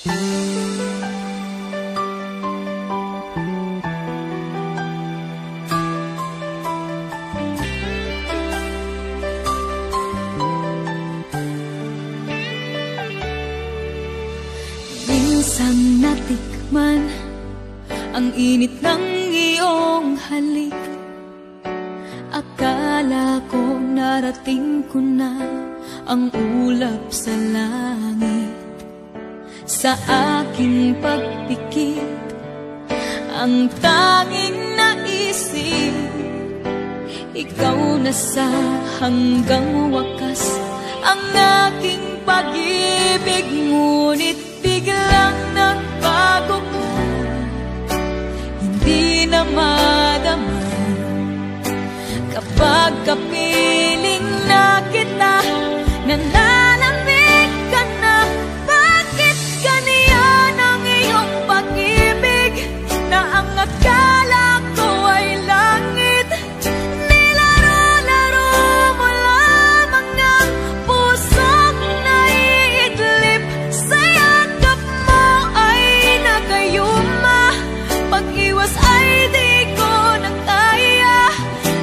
Minsan natikman ang init ng iyong halik. Akala ko narating ko na ang ulap sa langit. Sa aking pagpikit, ang tanging naisip, ikaw na sa hanggang wakas ang aking pag-ibig. Ngunit biglang nagbago ka, hindi na madama kapag kapiling na kita, nanalamig ka na. Bakit ganyan ang iyong pag-ibig, na ang akala ko ay langit? Nilaro-laro mo lamang ang pusong naiidlip. Sa yakap mo ay nagayuma, pag-iwas ay di ko na kaya.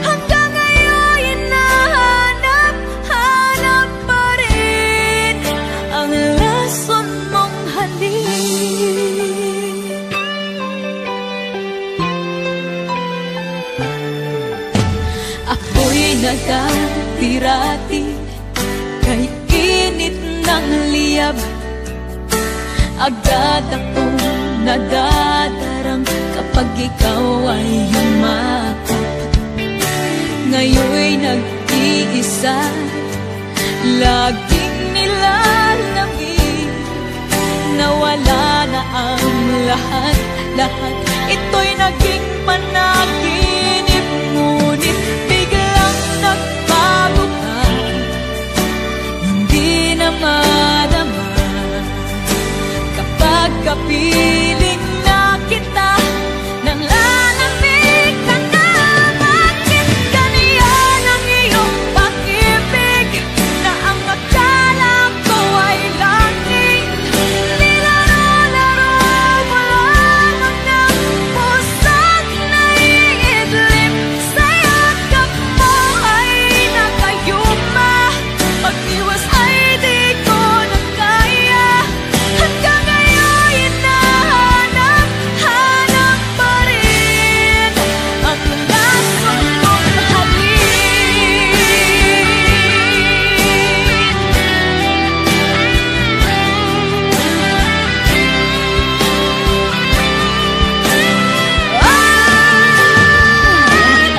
Hanggang ngayon hinahanap-hanap pa rin ang lason mong halik. Ako'y nagkatirati kay init ng liyab. Agad akong nadadarang kapag ikaw ay yumakap. Ngayon'y nag-iisa, laging nilalamig. Nawala na ang lahat, ito'y naging panaginip. Ngunit biglang nagbago ka, hindi na madama kapag kapiling na kita, nang lalamig ka na. Bakit ganyan ang iyong pag-ibig, na ang akala ko ay langit? Nilaro-laro mo lamang ang pusong naiidlip. Sa yakap mo ay nagayuma, pag-iwas ay di ko na kaya. Hanggang ngayon hinahanap-hanap pa rin ang lason mong halik.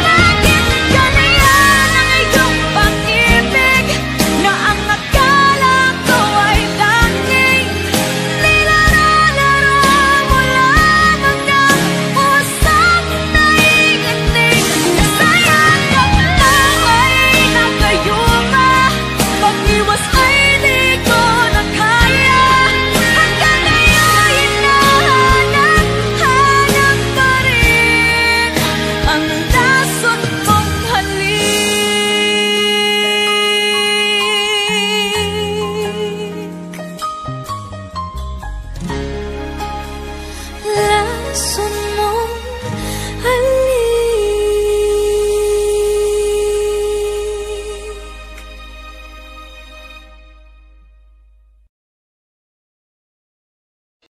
Bakit ganyan ang iyong pag-ibig, na ang akala ko ay langit? Nilaro-laro mo lamang ang pusong naiinig. Sa yakap mo ay nagayuma, pag-iwas ay di ko na kaya. Hanggang ngayon hinahanap-hanap pa rin ang lason mong halik. Lason